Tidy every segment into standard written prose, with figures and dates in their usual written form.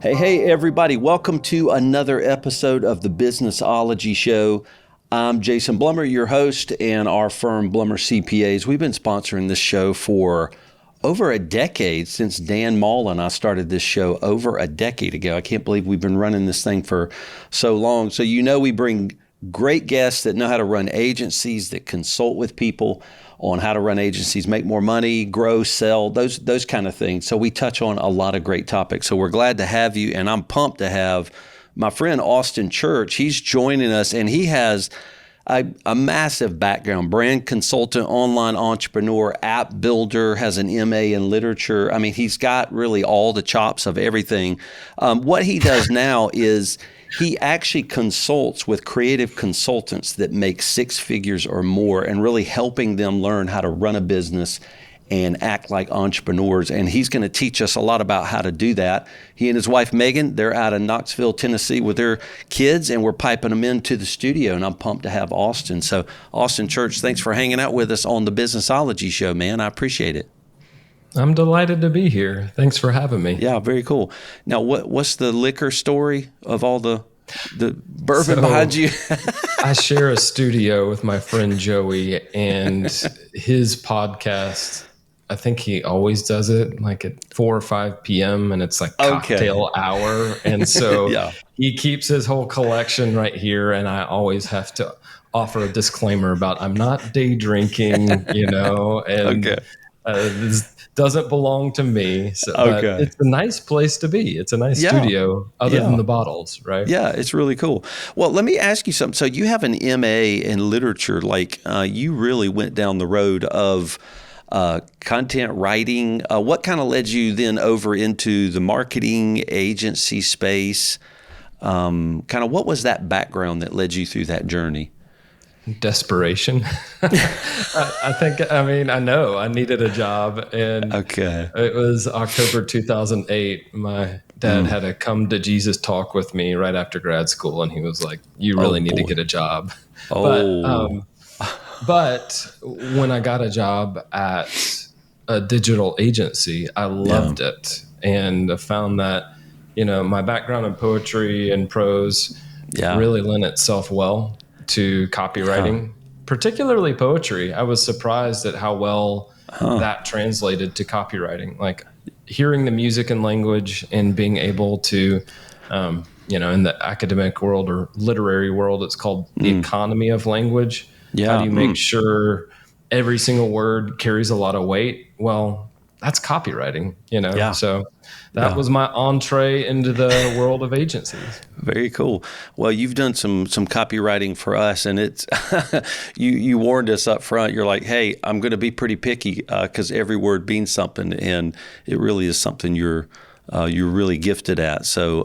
Hey, everybody. Welcome to another episode of the Businessology Show. I'm Jason Blummer, your host, and our firm, Blummer CPAs. We've been sponsoring this show for over a decade, since Dan Mall and I started this show over a decade ago. I can't believe we've been running this thing for so long. So we bring great guests that know how to run agencies, that consult with people on how to run agencies, make more money, grow, sell, those kind of things. So we touch on a lot of great topics. So we're glad to have you, and I'm pumped to have my friend Austin Church. He's joining us, and he has a massive background: brand consultant, online entrepreneur, app builder, has an MA in literature. I mean, he's got really all the chops of everything. What he does now is he actually consults with creative consultants that make six figures or more, and really helping them learn how to run a business and act like entrepreneurs. And he's going to teach us a lot about how to do that. He and his wife, Megan, they're out in Knoxville, Tennessee with their kids, and we're piping them into the studio, and I'm pumped to have Austin. So Austin Church, thanks for hanging out with us on the Businessology Show, man. I appreciate it. I'm delighted to be here. Thanks for having me. Yeah, very cool. Now, what's the liquor story of all the bourbon behind you? I share a studio with my friend Joey, and his podcast, I think he always does it like at 4 or 5 p.m. and it's like cocktail hour. And so he keeps his whole collection right here. And I always have to offer a disclaimer about I'm not day drinking, and this doesn't belong to me. So, but it's a nice place to be. It's a nice studio other than the bottles, right? Yeah, it's really cool. Well, let me ask you something. So you have an MA in literature. Like you really went down the road of content writing. What kind of led you then over into the marketing agency space? Kind of what was that background that led you through that journey? Desperation. I know I needed a job, and it was October 2008. My dad had a come to Jesus talk with me right after grad school, and he was like, you really need to get a job. But when I got a job at a digital agency, I loved it. And I found that, my background in poetry and prose really lent itself well to copywriting, particularly poetry. I was surprised at how well that translated to copywriting. Like hearing the music and language and being able to, in the academic world or literary world, it's called the economy of language. How do you make sure every single word carries a lot of weight? Well, that's copywriting, So that was my entree into the world of agencies. Very cool. Well, you've done some copywriting for us, and it's you warned us up front. You're like, hey, I'm going to be pretty picky because every word means something, and it really is something you're really gifted at. So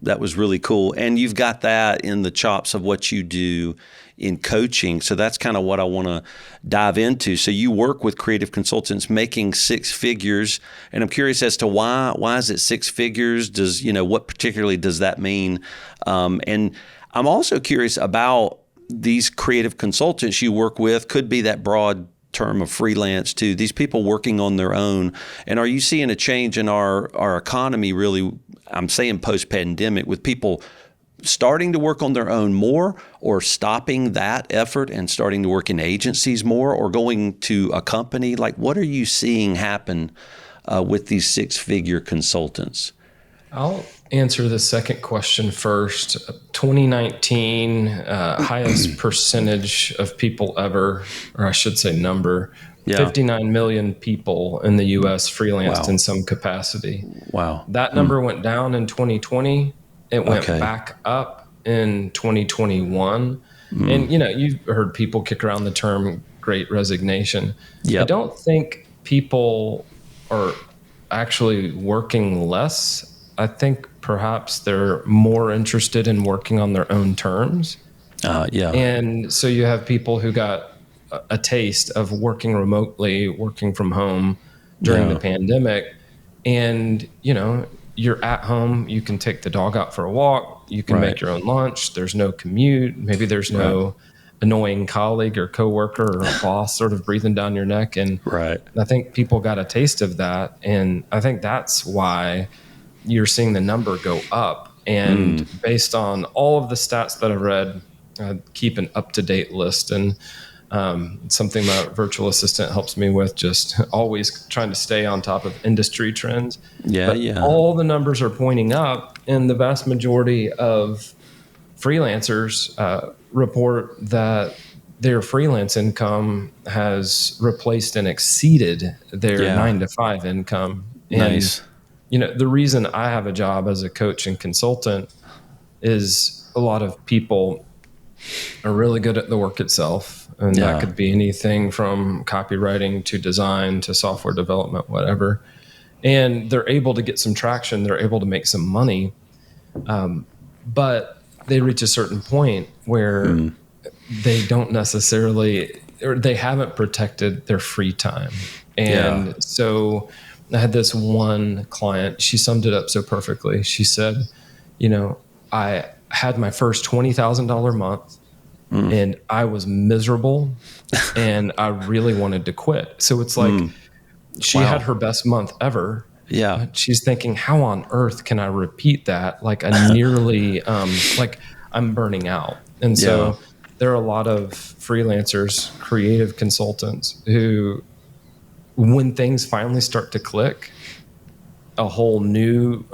that was really cool. And you've got that in the chops of what you do in coaching. So that's kind of what I want to dive into. So you work with creative consultants making six figures, and I'm curious as to why is it six figures? What particularly does that mean? And I'm also curious about these creative consultants you work with. Could be that broad term of freelance too. These people working on their own. And are you seeing a change in our economy really, I'm saying post-pandemic, with people starting to work on their own more, or stopping that effort and starting to work in agencies more, or going to a company? Like, what are you seeing happen with these six-figure consultants? I'll answer the second question first. 2019, highest percentage of people ever, or I should say number, 59 million people in the U.S. freelanced in some capacity. Wow. That number went down in 2020. It went back up in 2021. And, you've heard people kick around the term Great Resignation. I don't think people are actually working less. I think perhaps they're more interested in working on their own terms. And so you have people who got a taste of working remotely, working from home during the pandemic. And, you're at home, you can take the dog out for a walk, you can make your own lunch, there's no commute, maybe there's no annoying colleague or coworker or a boss sort of breathing down your neck. And I think people got a taste of that. And I think that's why you're seeing the number go up. And based on all of the stats that I've read, I keep an up-to-date list, and something my virtual assistant helps me with, just always trying to stay on top of industry trends. All the numbers are pointing up, and the vast majority of freelancers report that their freelance income has replaced and exceeded their 9-to-5 income. Nice. And, the reason I have a job as a coach and consultant is a lot of people are really good at the work itself. And that could be anything from copywriting to design to software development, whatever. And they're able to get some traction. They're able to make some money. But they reach a certain point where they don't necessarily, or they haven't protected their free time. And so I had this one client, she summed it up so perfectly. She said, I had my first $20,000 month and I was miserable and I really wanted to quit. So it's like she had her best month ever. Yeah. She's thinking, how on earth can I repeat that? Like I nearly, like I'm burning out. And so there are a lot of freelancers, creative consultants who, when things finally start to click, a whole new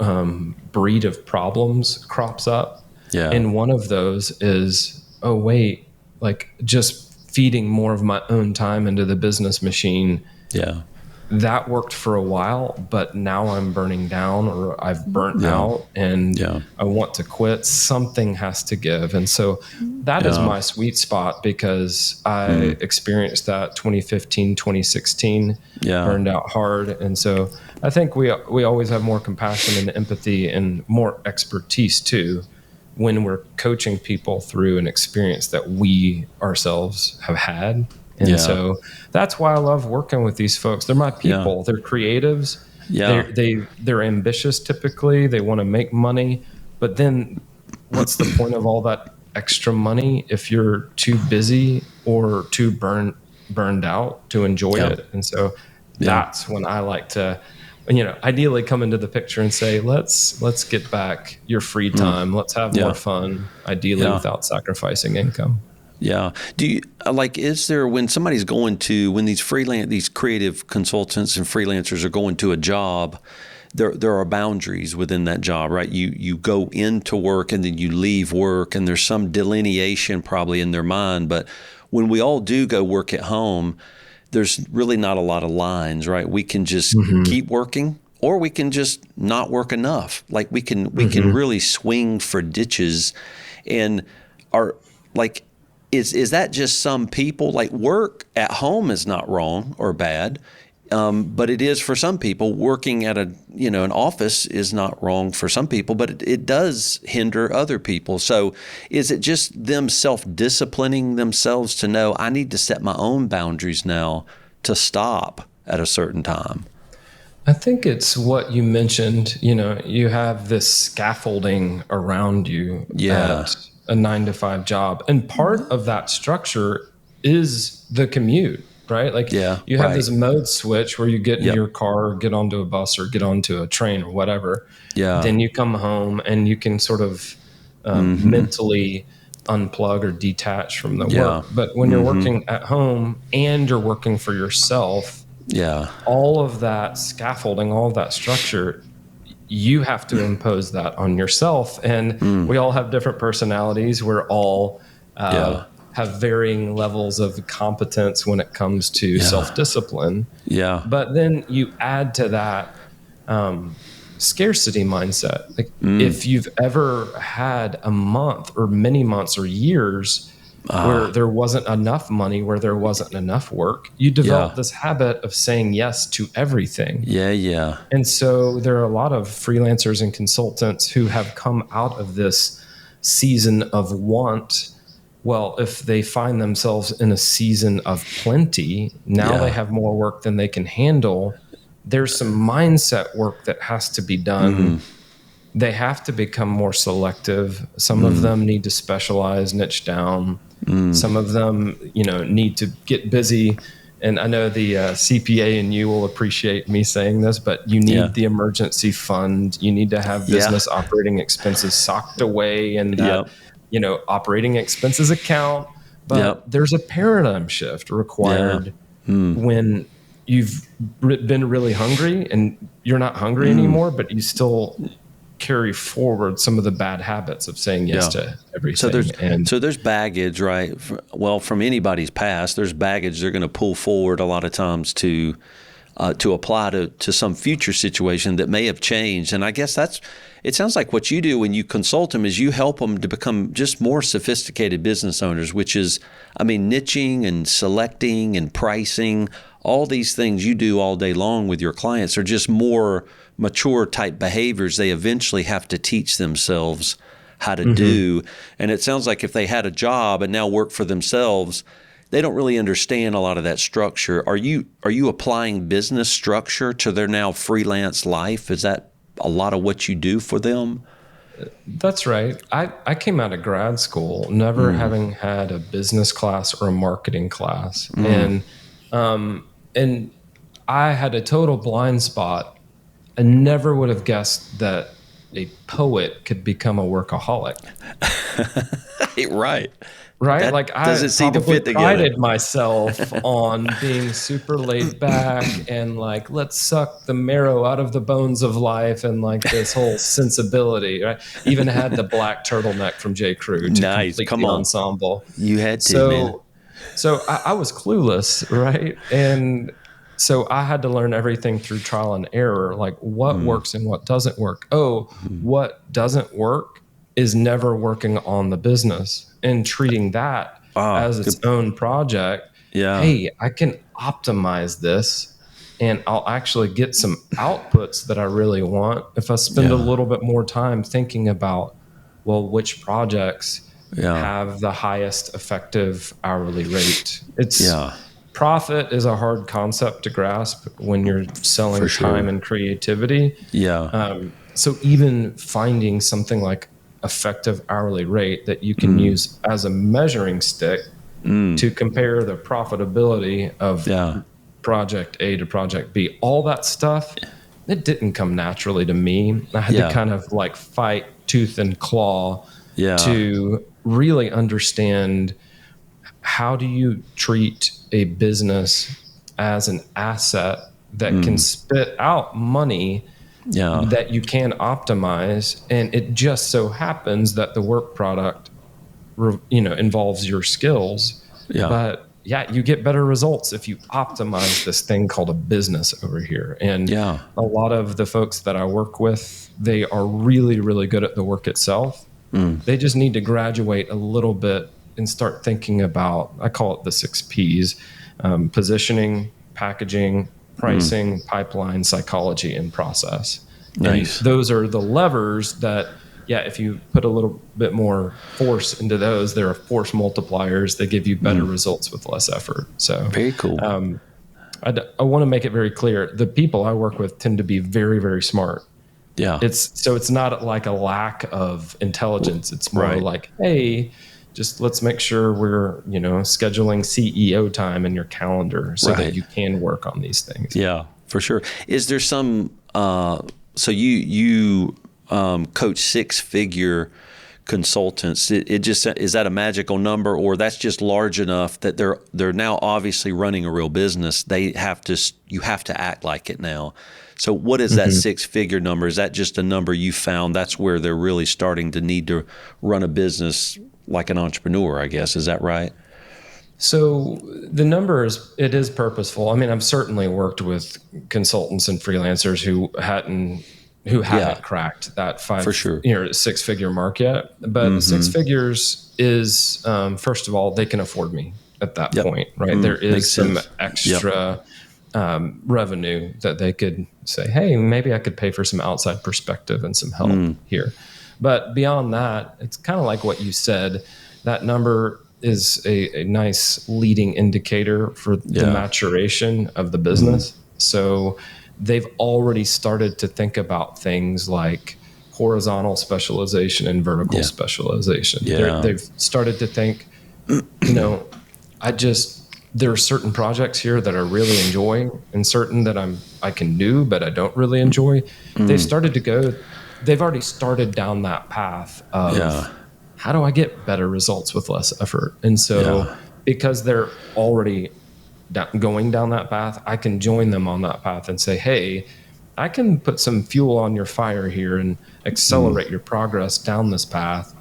breed of problems crops up. Yeah. And one of those is, oh, wait, like just feeding more of my own time into the business machine. Yeah. That worked for a while, but now I'm burning down, or I've burnt out and I want to quit. Something has to give. And so that is my sweet spot, because I experienced that 2015, 2016, burned out hard. And so I think we always have more compassion and empathy and more expertise too, when we're coaching people through an experience that we ourselves have had. And so that's why I love working with these folks. They're my people. They're creatives. They're ambitious typically. They want to make money. But then what's the point of all that extra money if you're too busy or too burned out to enjoy it? And so that's when I like to, ideally come into the picture and say, let's get back your free time. Let's have more fun, ideally without sacrificing income. Yeah. Do you is there, when somebody's when these creative consultants and freelancers are going to a job, there are boundaries within that job, right? You go into work and then you leave work, and there's some delineation probably in their mind. But when we all do go work at home, there's really not a lot of lines, right? We can just keep working, or we can just not work enough. Like we can really swing for ditches, and is that just some people? Like, work at home is not wrong or bad, but it is for some people. Working at an office is not wrong for some people, but it does hinder other people. So is it just them self-disciplining themselves to know, I need to set my own boundaries now to stop at a certain time? I think it's what you mentioned. You have this scaffolding around you. At a 9-to-5 job. And part of that structure is the commute, right? Like you have this mode switch where you get in your car, or get onto a bus, or get onto a train, or whatever. Yeah. Then you come home and you can sort of mentally unplug or detach from the work. But when you're working at home and you're working for yourself, all of that scaffolding, all of that structure, you have to impose that on yourself. And we all have different personalities. We're all have varying levels of competence when it comes to self-discipline. Yeah. But then you add to that scarcity mindset. Like if you've ever had a month or many months or years where there wasn't enough money, where there wasn't enough work, you develop this habit of saying yes to everything. Yeah. And so there are a lot of freelancers and consultants who have come out of this season of want. Well, if they find themselves in a season of plenty, now they have more work than they can handle. There's some mindset work that has to be done. They have to become more selective. Some of them need to specialize, niche down. Some of them, need to get busy and I know the CPA and you will appreciate me saying this, but you need the emergency fund. You need to have business operating expenses socked away in that, operating expenses account. But there's a paradigm shift required when you've been really hungry and you're not hungry anymore, but you still carry forward some of the bad habits of saying yes to everything. So there's baggage, right? Well, from anybody's past, there's baggage they're going to pull forward a lot of times to apply to some future situation that may have changed. And I guess it sounds like what you do when you consult them is you help them to become just more sophisticated business owners, which is, niching and selecting and pricing, all these things you do all day long with your clients are just more mature type behaviors they eventually have to teach themselves how to do. And it sounds like if they had a job and now work for themselves, they don't really understand a lot of that structure. Are you applying business structure to their now freelance life? Is that a lot of what you do for them? That's right. I came out of grad school never having had a business class or a marketing class. And I had a total blind spot. I never would have guessed that a poet could become a workaholic. Right. Right? Like I probably prided myself on being super laid back and like, let's suck the marrow out of the bones of life and like this whole sensibility, right? Even had the black turtleneck from J. Crew to complete the ensemble. You had to, man. So I was clueless, right? And so I had to learn everything through trial and error, like what works and what doesn't work. What doesn't work is never working on the business and treating that as its own project. Yeah. Hey, I can optimize this and I'll actually get some outputs that I really want if I spend a little bit more time thinking about, well, which projects have the highest effective hourly rate. Profit is a hard concept to grasp when you're selling time and creativity. So even finding something like effective hourly rate that you can use as a measuring stick to compare the profitability of project A to project B, all that stuff, it didn't come naturally to me. I had to kind of like fight tooth and claw to really understand, how do you treat a business as an asset that can spit out money that you can optimize? And it just so happens that the work product, involves your skills. But you get better results if you optimize this thing called a business over here. And a lot of the folks that I work with, they are really, really good at the work itself. They just need to graduate a little bit and start thinking about, I call it the 6 Ps, positioning, packaging, pricing, pipeline, psychology, and process. Nice. And those are the levers that, if you put a little bit more force into those, there are force multipliers that give you better results with less effort. So very cool. I want to make it very clear. The people I work with tend to be very, very smart. It's not like a lack of intelligence. It's more like, hey, just let's make sure we're, scheduling CEO time in your calendar so that you can work on these things. Yeah, for sure. Is there some, so you coach 6-figure consultants. It just, is that a magical number, or that's just large enough that they're now obviously running a real business? You have to act like it now. So what is that 6-figure number? Is that just a number you found that's where they're really starting to need to run a business like an entrepreneur, I guess? Is that right? So the number is purposeful. I mean, I've certainly worked with consultants and freelancers who haven't cracked that 6-figure mark yet. But 6 figures is, first of all, they can afford me at that point, right? There is some extra revenue that they could say, hey, maybe I could pay for some outside perspective and some help here. But beyond that, it's kind of like what you said. That number is a nice leading indicator for the maturation of the business. So they've already started to think about things like horizontal specialization and vertical specialization. They've started to think, I just there are certain projects here that I really enjoy and certain that I can do, but I don't really enjoy. They've already started down that path of how do I get better results with less effort? And so because they're already going down that path, I can join them on that path and say, hey, I can put some fuel on your fire here and accelerate your progress down this path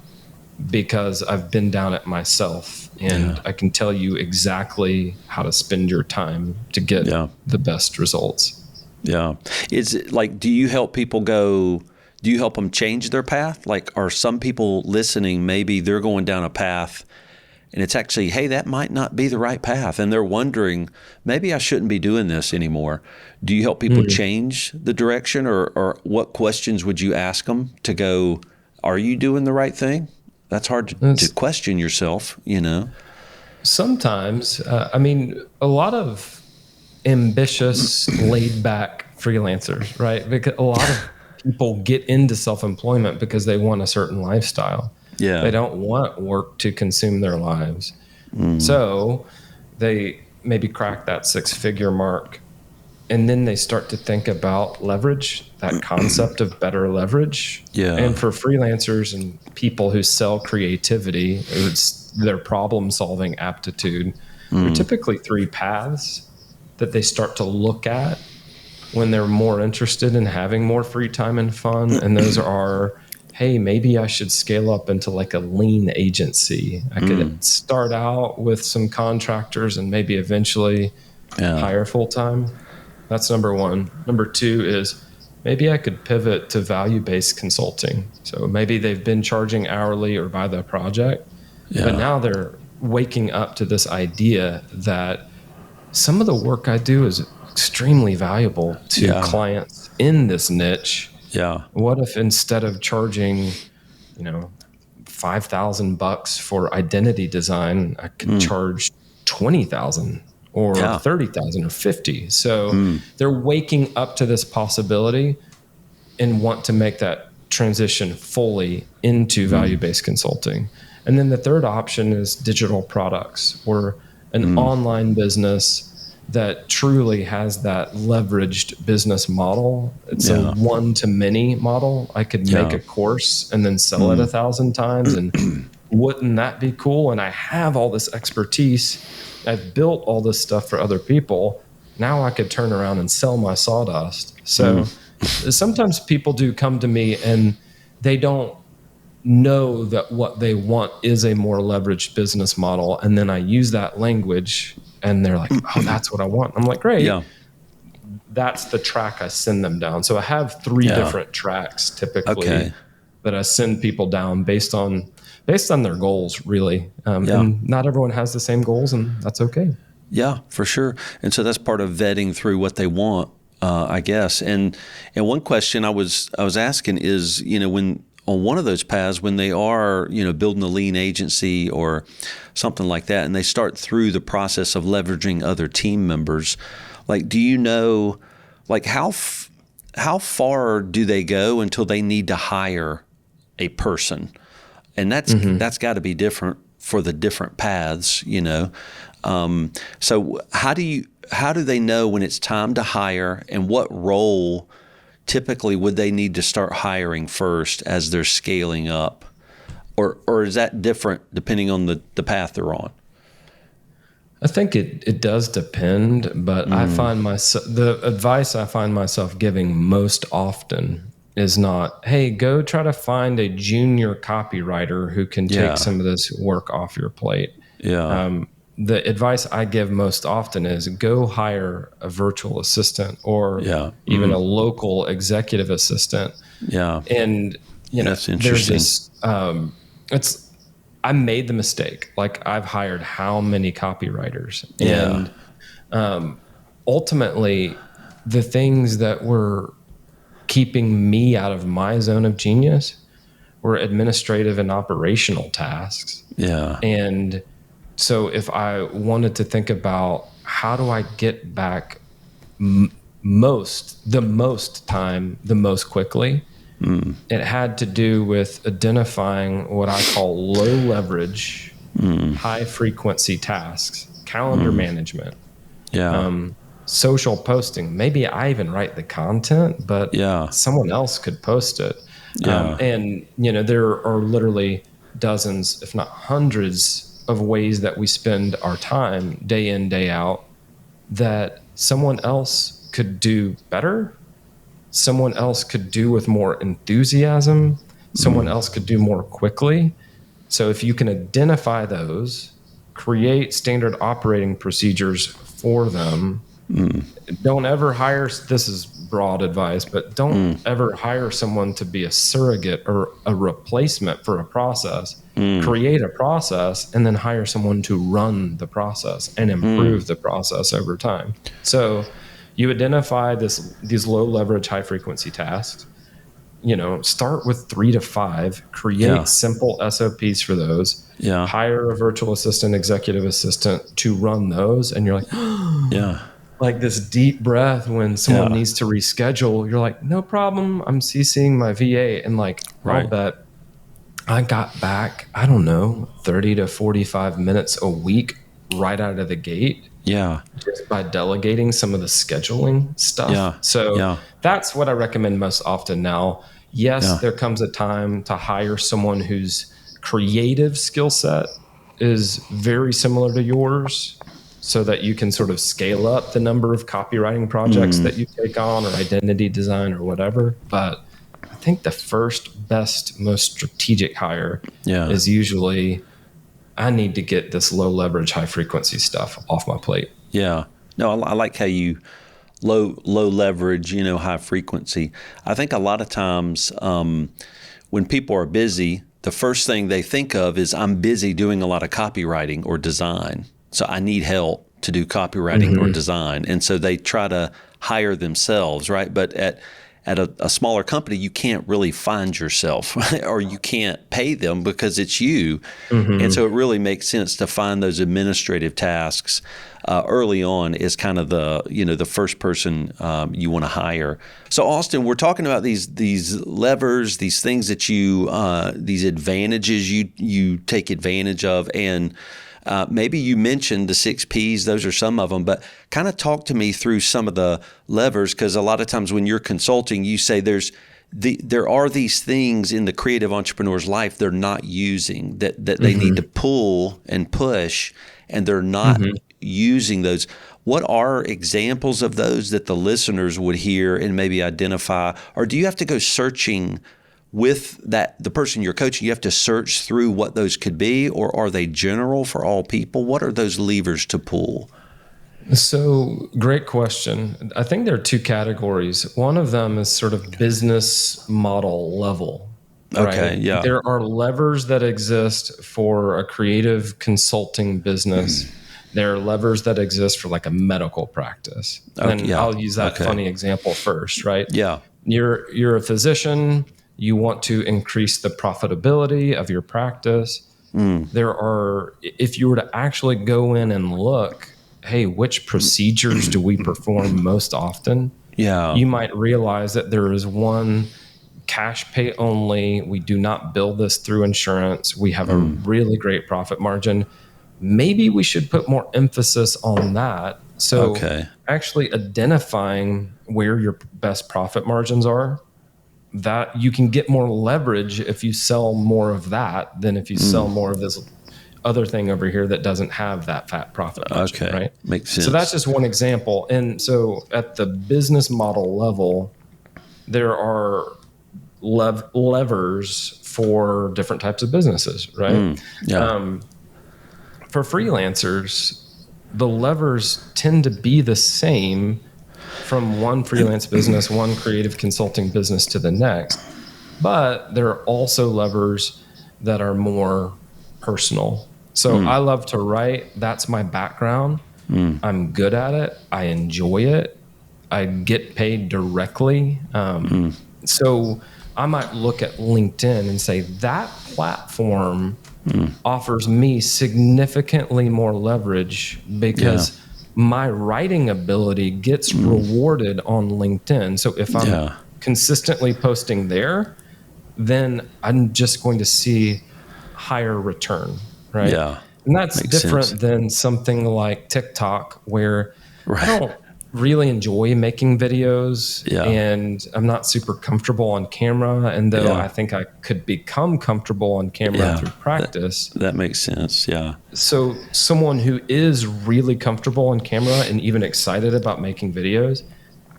because I've been down it myself, and I can tell you exactly how to spend your time to get the best results. Yeah. Is it like, do you help them change their path? Like, are some people listening, maybe they're going down a path and it's actually, hey, that might not be the right path. And they're wondering, maybe I shouldn't be doing this anymore. Do you help people change the direction, or what questions would you ask them to go, are you doing the right thing? That's hard to question yourself, Sometimes, a lot of ambitious, laid back freelancers, right? Because a lot of people get into self-employment because they want a certain lifestyle. Yeah. They don't want work to consume their lives. So they maybe crack that 6-figure mark, and then they start to think about leverage, that concept of better leverage. Yeah. And for freelancers and people who sell creativity, it's their problem-solving aptitude. There are typically 3 paths that they start to look at when they're more interested in having more free time and fun. And those are, hey, maybe I should scale up into like a lean agency. I could start out with some contractors and maybe eventually hire full-time. That's number 1. Number 2 is maybe I could pivot to value-based consulting. So maybe they've been charging hourly or by the project, but now they're waking up to this idea that some of the work I do is extremely valuable to clients in this niche. Yeah. What if instead of charging, $5,000 for identity design, I could charge $20,000 or $30,000 or $50,000. So they're waking up to this possibility and want to make that transition fully into value-based consulting. And then the third option is digital products, or an online business that truly has that leveraged business model. It's a one-to-many model. I could make a course and then sell it 1,000 times, and wouldn't that be cool? And I have all this expertise. I've built all this stuff for other people. Now I could turn around and sell my sawdust. So sometimes people do come to me and they don't know that what they want is a more leveraged business model. And then I use that language and they're like, oh, that's what I want. I'm like, great. Yeah. That's the track I send them down. So I have 3 different tracks typically that I send people down based on their goals, really. And not everyone has the same goals, and that's okay. Yeah, for sure. And so that's part of vetting through what they want, I guess. And one question I was asking is, when on one of those paths, when they are, building a lean agency or something like that, and they start through the process of leveraging other team members, like, do you know, like, how far do they go until they need to hire a person? And that's got to be different for the different paths, So how do they know when it's time to hire, and what role typically would they need to start hiring first as they're scaling up? Or is that different depending on the path they're on? I think it does depend, but I find the advice I find myself giving most often is not, hey, go try to find a junior copywriter who can take some of this work off your plate. Yeah. The advice I give most often is go hire a virtual assistant or even a local executive assistant. Yeah. And, that's interesting. There's this, I made the mistake. Like, I've hired how many copywriters, and ultimately the things that were keeping me out of my zone of genius were administrative and operational tasks. Yeah. And so if I wanted to think about how do I get back the most time, the most quickly, it had to do with identifying what I call low leverage, high frequency tasks calendar management, Yeah. social posting. Maybe I even write the content, but someone else could post it. Yeah. And, there are literally dozens, if not hundreds of ways that we spend our time day in, day out that someone else could do better. Someone else could do with more enthusiasm. Someone else could do more quickly. So if you can identify those, create standard operating procedures for them, don't ever hire, this is broad advice, but don't ever hire someone to be a surrogate or a replacement for a process. Create a process and then hire someone to run the process and improve the process over time. So you identify these low leverage, high frequency tasks. Start with 3 to 5, create simple SOPs for those, hire a virtual assistant, executive assistant to run those. And you're like, like this deep breath when someone needs to reschedule. You're like, no problem. I'm CCing my VA. And I'll bet I got back, I don't know, 30 to 45 minutes a week right out of the gate. Yeah. Just by delegating some of the scheduling stuff. So that's what I recommend most often now. Yes, there comes a time to hire someone whose creative skill set is very similar to yours so that you can sort of scale up the number of copywriting projects that you take on or identity design or whatever. But I think the first, best, most strategic hire is usually, I need to get this low leverage, high frequency stuff off my plate. Yeah. No, I like how you low leverage, high frequency. I think a lot of times when people are busy, the first thing they think of is I'm busy doing a lot of copywriting or design. So I need help to do copywriting or design. And so they try to hire themselves, right? But at a smaller company, you can't really find yourself or you can't pay them because it's you. And so it really makes sense to find those administrative tasks early on is kind of the first person you want to hire. So Austin, we're talking about these levers, these things that these advantages you take advantage of. And maybe you mentioned the 6 Ps, those are some of them, but kind of talk to me through some of the levers, because a lot of times when you're consulting, you say there are these things in the creative entrepreneur's life they're not using, that they need to pull and push, and they're not using those. What are examples of those that the listeners would hear and maybe identify? Or do you have to go searching with the person you're coaching? You have to search through what those could be, or are they general for all people? What are those levers to pull? So great question. I think there are 2 categories. One of them is sort of business model level. Right? Okay, yeah. There are levers that exist for a creative consulting business. There are levers that exist for like a medical practice. And I'll use that funny example first, right? Yeah. You're a physician. You want to increase the profitability of your practice. If you were to actually go in and look, hey, which procedures do we perform most often? Yeah. You might realize that there is one cash pay only. We do not bill this through insurance. We have a really great profit margin. Maybe we should put more emphasis on that. So actually identifying where your best profit margins are, that you can get more leverage if you sell more of that than if you sell more of this other thing over here that doesn't have that fat profit margin, right? Makes sense. So that's just one example. And so at the business model level, there are levers for different types of businesses, right? For freelancers, the levers tend to be the same from one freelance business, one creative consulting business to the next. But there are also levers that are more personal. So I love to write. That's my background. I'm good at it. I enjoy it. I get paid directly. So I might look at LinkedIn and say that platform offers me significantly more leverage because my writing ability gets rewarded on LinkedIn. So if I'm consistently posting there, then I'm just going to see higher return, right? And that's different than something like TikTok, where I don't really enjoy making videos and I'm not super comfortable on camera. And though I think I could become comfortable on camera through practice. That makes sense. Yeah. So someone who is really comfortable on camera and even excited about making videos,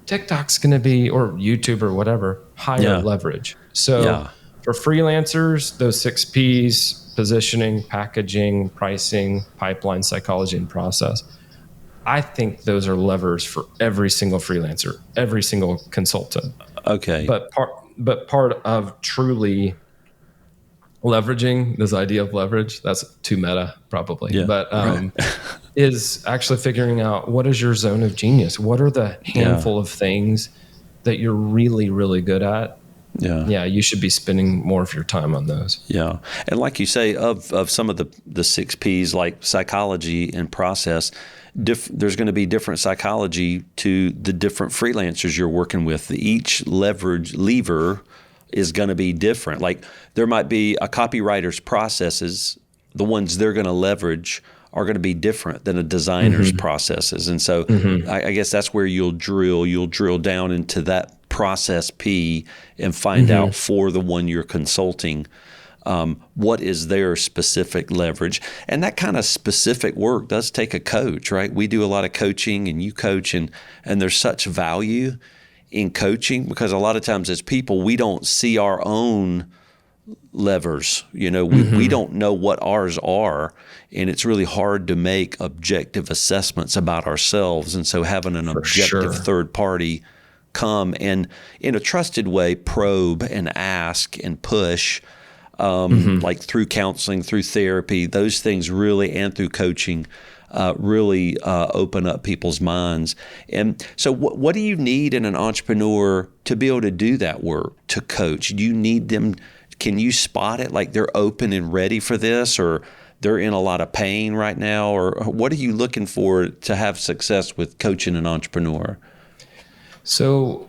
TikTok's going to be, or YouTube or whatever, higher leverage. So for freelancers, those 6 Ps, positioning, packaging, pricing, pipeline, psychology, and process, I think those are levers for every single freelancer, every single consultant. Okay. But part of truly leveraging, this idea of leverage, that's too meta probably, but is actually figuring out what is your zone of genius? What are the handful of things that you're really, really good at? Yeah, you should be spending more of your time on those. Yeah. And like you say, of some of the 6 Ps, like psychology and process, there's going to be different psychology to the different freelancers you're working with. Each lever is going to be different. Like there might be a copywriter's processes, the ones they're going to leverage are going to be different than a designer's processes. And so I guess that's where you'll drill down into that process P and find out for the one you're consulting, what is their specific leverage. And that kind of specific work does take a coach, right? We do a lot of coaching and you coach, and there's such value in coaching because a lot of times as people, we don't see our own levers. We don't know what ours are, and it's really hard to make objective assessments about ourselves. And so having an objective third party come and in a trusted way probe and ask and push, like through counseling, through therapy, those things really, and through coaching, really open up people's minds. And so what do you need in an entrepreneur to be able to do that work, to coach? Do you need them? Can you spot it, like they're open and ready for this, or they're in a lot of pain right now? Or what are you looking for to have success with coaching an entrepreneur? So,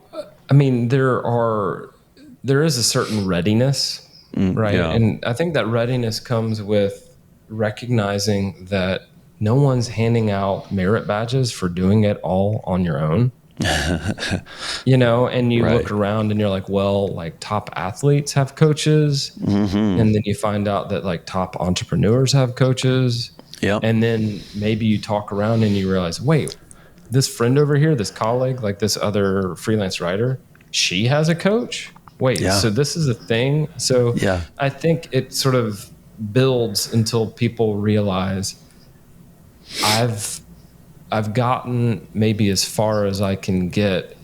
I mean, there is a certain readiness, right? Yeah. And I think that readiness comes with recognizing that no one's handing out merit badges for doing it all on your own. And you look around and you're like, well, like top athletes have coaches. And then you find out that like top entrepreneurs have coaches. And then maybe you talk around and you realize, wait, this friend over here, this colleague, like this other freelance writer, she has a coach? Wait, so this is a thing? So I think it sort of builds until people realize I've gotten maybe as far as I can get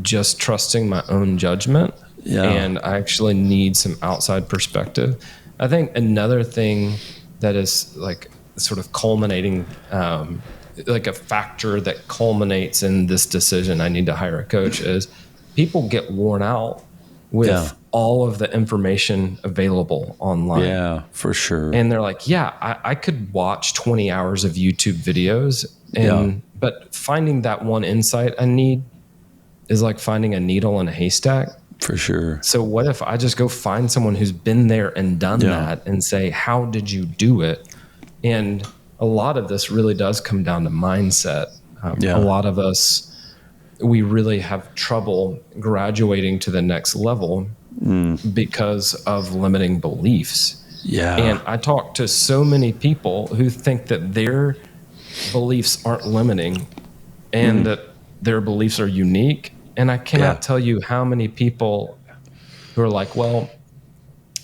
just trusting my own judgment, and I actually need some outside perspective. I think another thing that is like sort of culminating, like a factor that culminates in this decision, I need to hire a coach, is people get worn out with all of the information available online. Yeah, for sure. And they're like, I could watch 20 hours of YouTube videos, but finding that one insight I need is like finding a needle in a haystack. For sure. So what if I just go find someone who's been there and done that and say, how did you do it? And a lot of this really does come down to mindset. A lot of us, we really have trouble graduating to the next level because of limiting beliefs. And I talk to so many people who think that their beliefs aren't limiting and that their beliefs are unique. And I cannot tell you how many people who are like, well,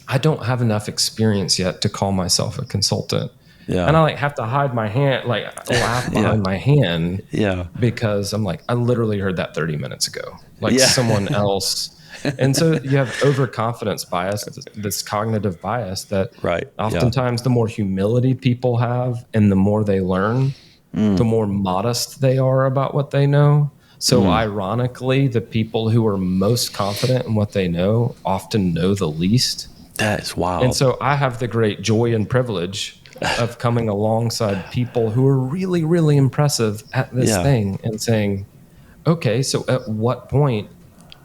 I don't have enough experience yet to call myself a consultant. And I like have to hide my hand, like laugh behind my hand, because I'm like, I literally heard that 30 minutes ago, like someone else. And so you have overconfidence bias, this cognitive bias that oftentimes the more humility people have and the more they learn, the more modest they are about what they know. So ironically, the people who are most confident in what they know often know the least. That is wild. And so I have the great joy and privilege of coming alongside people who are really, really impressive at this thing and saying, okay, so at what point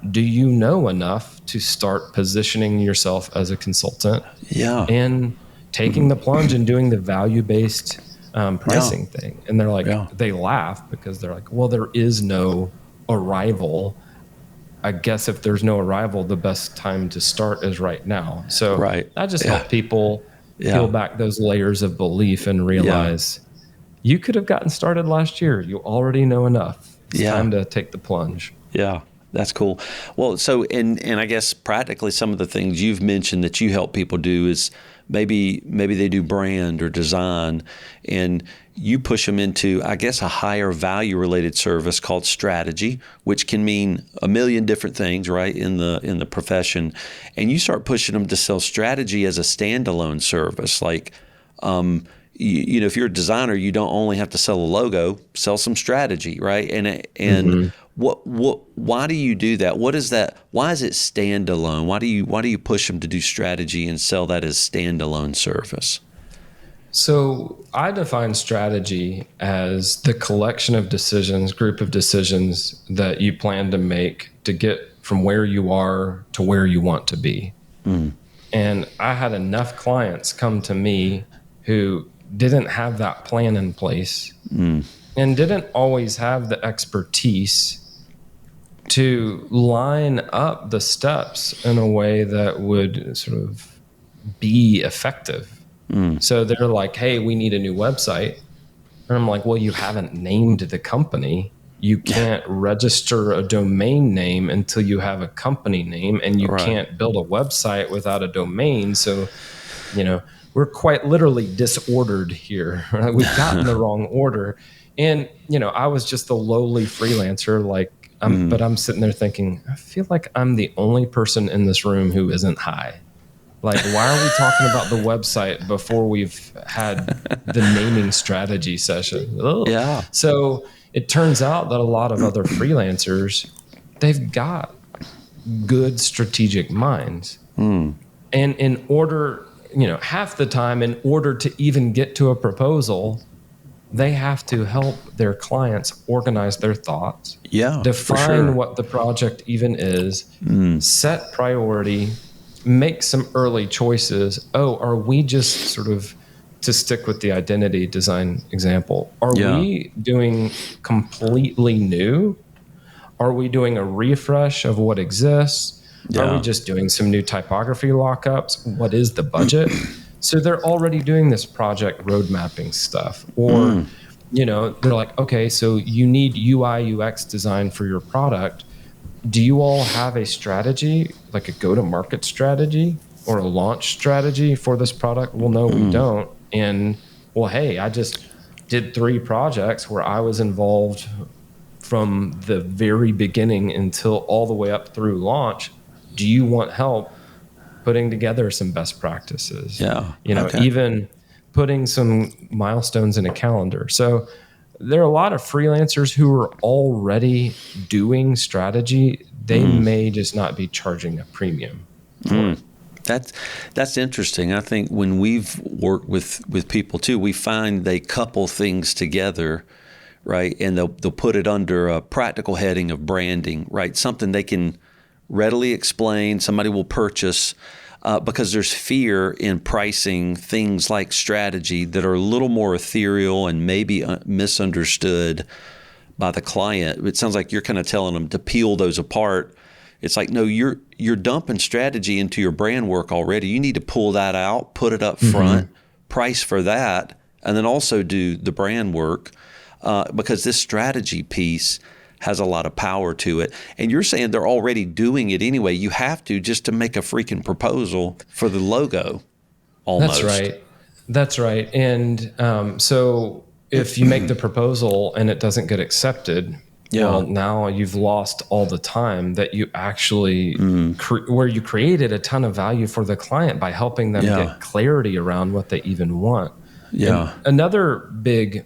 do you know enough to start positioning yourself as a consultant? And taking the plunge and doing the value-based pricing thing. And they're like, they laugh because they're like, well, there is no arrival. I guess if there's no arrival, the best time to start is right now. So that just helped people peel back those layers of belief and realize you could have gotten started last year. You already know enough. It's time to take the plunge. Yeah, that's cool. Well, so, and I guess practically some of the things you've mentioned that you help people do is maybe they do brand or design, and you push them into, I guess, a higher value related service called strategy, which can mean a million different things, right, in the profession. And you start pushing them to sell strategy as a standalone service. Like, you know, if you're a designer, you don't only have to sell a logo, sell some strategy, right? And why do you do that? What is that? Why is it standalone? Why do you push them to do strategy and sell that as standalone service? So I define strategy as the collection of decisions, group of decisions that you plan to make to get from where you are to where you want to be. And I had enough clients come to me who didn't have that plan in place and didn't always have the expertise to line up the steps in a way that would sort of be effective. So they're like, hey, we need a new website. And I'm like, well, you haven't named the company. You can't register a domain name until you have a company name, and you can't build a website without a domain. So, you know, we're quite literally disordered here. Right? We've gotten the wrong order. And, you know, I was just a lowly freelancer, like, but I'm sitting there thinking, I feel like I'm the only person in this room who isn't high. Like, why are we talking about the website before we've had the naming strategy session? Ugh. Yeah. So it turns out that a lot of other freelancers, they've got good strategic minds. And in order, you know, half the time, in order to even get to a proposal, they have to help their clients organize their thoughts, define what the project even is, set priority, make some early choices. Oh, are we just sort of, to stick with the identity design example, are we doing completely new? Are we doing a refresh of what exists? Are we just doing some new typography lockups? What is the budget? So they're already doing this project road mapping stuff. Or, you know, they're like, okay, so you need UI, UX design for your product. Do you all have a strategy, like a go-to-market strategy or a launch strategy for this product? Well, no, we don't. And, well, hey, I just did 3 projects where I was involved from the very beginning until all the way up through launch. Do you want help putting together some best practices? You know, even putting some milestones in a calendar. So there are a lot of freelancers who are already doing strategy. They may just not be charging a premium for it. That's interesting. I think when we've worked with people too, we find they couple things together, right? And they'll put it under a practical heading of branding, right? Something they can readily explain, somebody will purchase, because there's fear in pricing things like strategy that are a little more ethereal and maybe misunderstood by the client. It sounds like you're kind of telling them to peel those apart. It's like, no, you're dumping strategy into your brand work already. You need to pull that out, put it up front, price for that, and then also do the brand work, because this strategy piece has a lot of power to it. And you're saying they're already doing it anyway. You have to, just to make a freaking proposal for the logo almost. That's right. And so if you make the proposal and it doesn't get accepted, well, now you've lost all the time that you actually, where you created a ton of value for the client by helping them get clarity around what they even want. And another big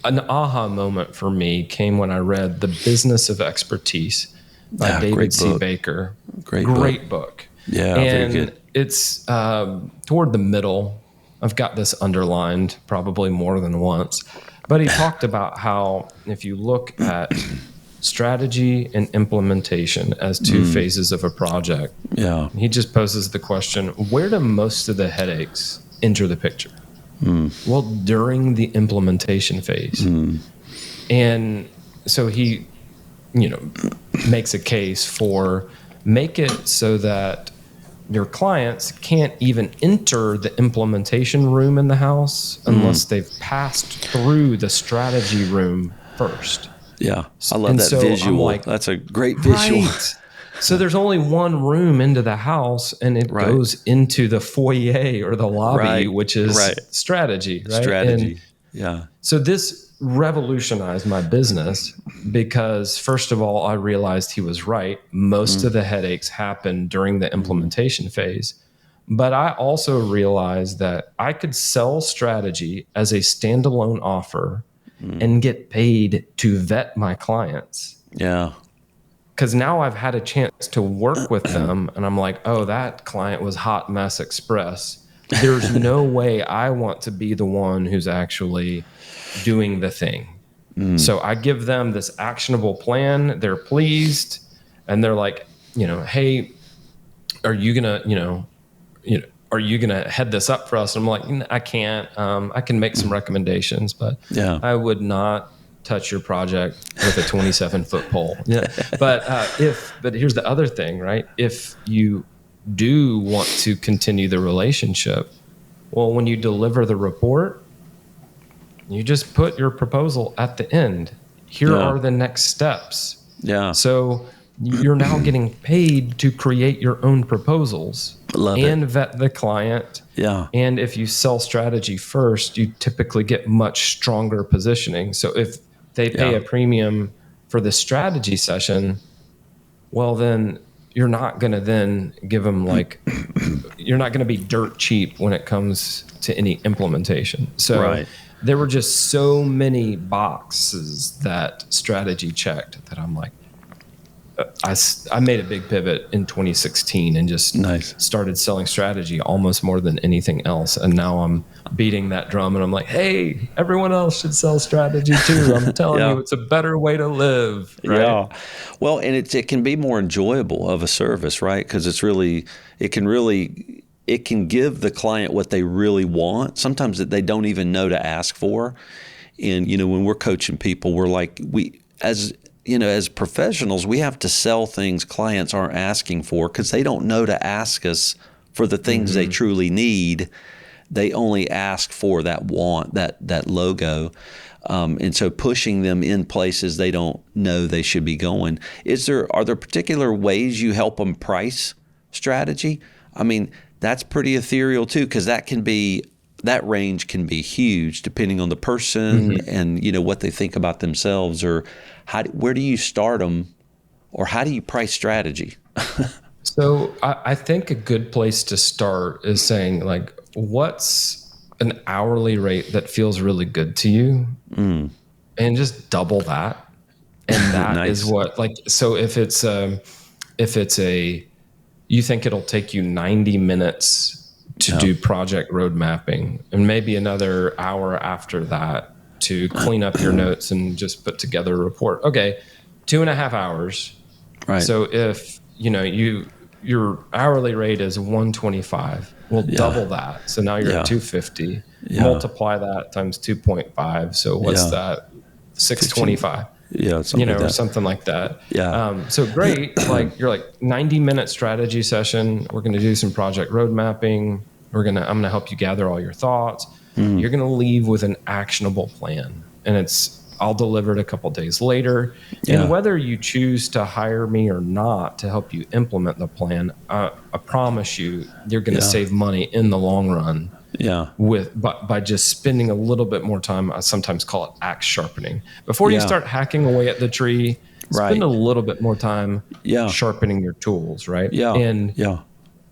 an aha moment for me came when I read The Business of Expertise by David C. Baker. Great book. Yeah, and very good. It's toward the middle. I've got this underlined probably more than once. But he talked about how if you look at strategy and implementation as two phases of a project, he just poses the question, where do most of the headaches enter the picture? Well, during the implementation phase. And so he, makes a case for make it so that your clients can't even enter the implementation room in the house unless they've passed through the strategy room first. Yeah, I love that visual. That's a great visual. Right. So there's only one room into the house, and it goes into the foyer or the lobby, which is strategy. Right? Strategy. So this revolutionized my business because, first of all, I realized he was right. Most of the headaches happen during the implementation phase. But I also realized that I could sell strategy as a standalone offer and get paid to vet my clients. Yeah. Because now I've had a chance to work with them, and I'm like, oh, that client was hot mess express. There's no way I want to be the one who's actually doing the thing. So I give them this actionable plan. They're pleased, and they're like, hey, are you gonna, are you gonna head this up for us? And I'm like, I can't. I can make some recommendations, but I would not touch your project with a 27-foot pole. Yeah. But here's the other thing, right? If you do want to continue the relationship, well, when you deliver the report, you just put your proposal at the end. Here are the next steps. Yeah. So you're now getting paid to create your own proposals and vet the client. Yeah. And if you sell strategy first, you typically get much stronger positioning. So if they pay a premium for the strategy session, well, then you're not going to then give them you're not going to be dirt cheap when it comes to any implementation. So there were just so many boxes that strategy checked that I'm like, I made a big pivot in 2016 and just started selling strategy almost more than anything else. And now I'm beating that drum and I'm like, hey, everyone else should sell strategy too. I'm telling you, it's a better way to live. Right? Yeah. Well, and it can be more enjoyable of a service, right? Because it can give the client what they really want. Sometimes that they don't even know to ask for. And, when we're coaching people, we're like, as professionals, we have to sell things clients aren't asking for because they don't know to ask us for the things they truly need. They only ask for that want, that logo. And so pushing them in places they don't know they should be going. Are there particular ways you help them price strategy? I mean, that's pretty ethereal too, because that range can be huge depending on the person and what they think about themselves, or where do you start them, or how do you price strategy? So I think a good place to start is saying, what's an hourly rate that feels really good to you, and just double that. And that is what, so if it's you think it'll take you 90 minutes to do project road mapping, and maybe another hour after that to clean up your notes and just put together a report. Okay, 2.5 hours. Right. So if your hourly rate is $125, well, double that. So now you're at $250. Multiply that times 2.5. So what's that? $625. Yeah, or something like that. Yeah. So great. You're 90-minute strategy session. We're going to do some project road mapping. I'm going to help you gather all your thoughts. You're going to leave with an actionable plan, and I'll deliver it a couple days later. And whether you choose to hire me or not to help you implement the plan, I promise you're going to save money in the long run. Yeah. By just spending a little bit more time. I sometimes call it axe sharpening. Before you start hacking away at the tree, spend a little bit more time sharpening your tools, right? Yeah. And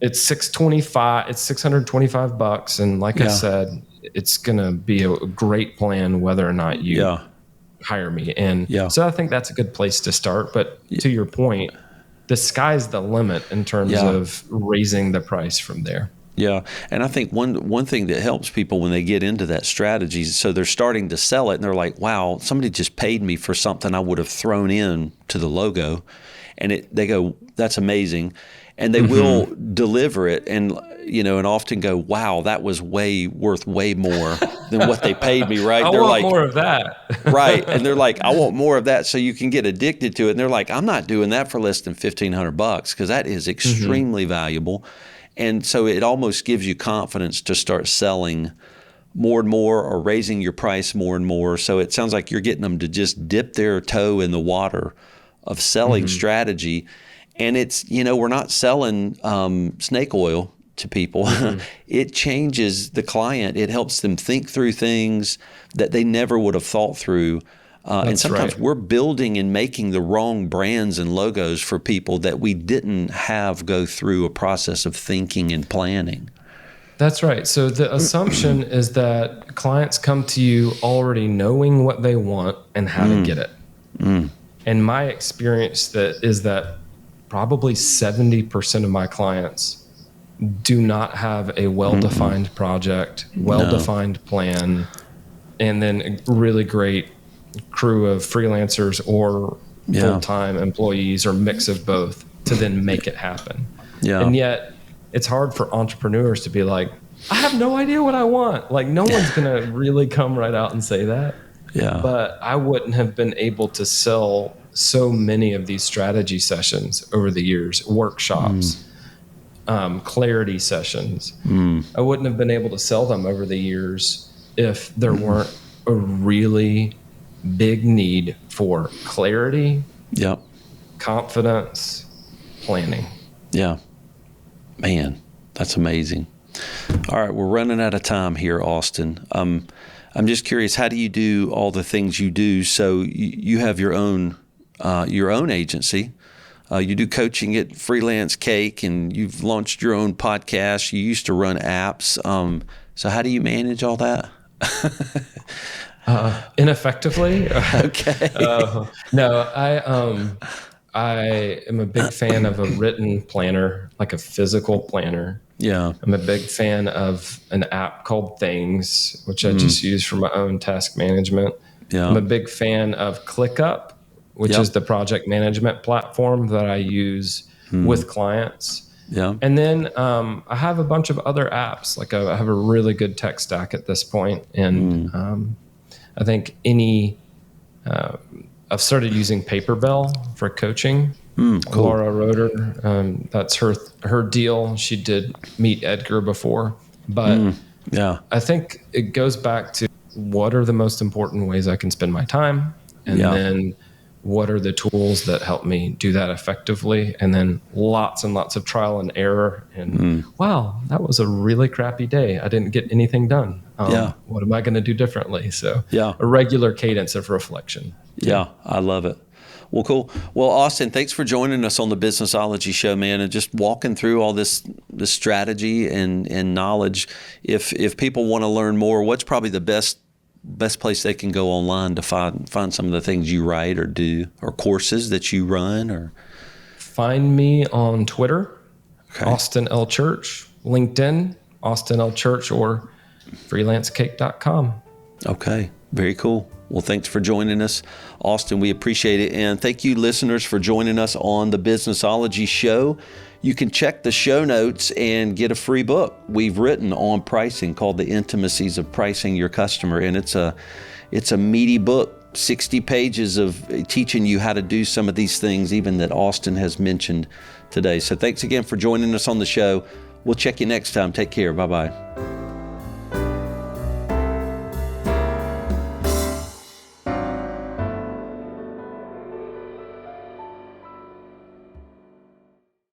it's $625. It's $625, and like I said, it's gonna be a great plan whether or not you hire me. And so I think that's a good place to start. But to your point, the sky's the limit in terms of raising the price from there. Yeah. And I think one thing that helps people when they get into that strategy, so they're starting to sell it and they're like, wow, somebody just paid me for something I would have thrown in to the logo. And they go, that's amazing. and they will deliver it, and and often go, wow, that was worth way more than what they paid me, right? They're want more of that. Right. And they're like, I want more of that, so you can get addicted to it. And they're like, I'm not doing that for less than $1,500 because that is extremely valuable. And so it almost gives you confidence to start selling more and more, or raising your price more and more. So it sounds like you're getting them to just dip their toe in the water of selling strategy. And it's, we're not selling snake oil to people. It changes the client. It helps them think through things that they never would have thought through. And sometimes we're building and making the wrong brands and logos for people that we didn't have go through a process of thinking and planning. That's right. So the assumption is that clients come to you already knowing what they want and how to get it. And my experience is that probably 70% of my clients do not have a well-defined project, well-defined plan, and then a really great crew of freelancers or full-time employees, or mix of both, to then make it happen. And yet it's hard for entrepreneurs to be like, I have no idea what I want. Like, no one's going to really come right out and say that. But I wouldn't have been able to sell so many of these strategy sessions over the years, workshops, clarity sessions. I wouldn't have been able to sell them over the years if there weren't a really big need for clarity, confidence, planning. Man, that's amazing. All right, we're running out of time here, Austin. I'm just curious, how do you do all the things you do? So you have your own agency. You do coaching at Freelance Cake, and you've launched your own podcast. You used to run apps. So how do you manage all that? Ineffectively. Okay. No, I am a big fan of a written planner, like a physical planner. I'm a big fan of an app called Things, which I just use for my own task management. I'm a big fan of ClickUp, which is the project management platform that I use with clients. And then I have a bunch of other apps. Like I have a really good tech stack at this point. And I think I've started using Paperbell for coaching. Cool. Laura Roeder, that's her deal. She did meet Edgar before. But I think it goes back to, what are the most important ways I can spend my time? And then what are the tools that help me do that effectively? And then lots and lots of trial and error. And wow, that was a really crappy day. I didn't get anything done. What am I going to do differently? So a regular cadence of reflection. I love it. Well, cool. Well, Austin, thanks for joining us on the Businessology show, man, and just walking through all this strategy and knowledge. If people want to learn more, what's probably the best place they can go online to find some of the things you write or do, or courses that you run? Or find me on Twitter, Austin L. Church, LinkedIn, Austin L. Church, or freelancecake.com. Okay, very cool. Well, thanks for joining us, Austin. We appreciate it. And thank you, listeners, for joining us on the Businessology show. You can check the show notes and get a free book we've written on pricing called The Intimacies of Pricing Your Customer. And it's a meaty book, 60 pages of teaching you how to do some of these things, even that Austin has mentioned today. So thanks again for joining us on the show. We'll check you next time. Take care. Bye-bye.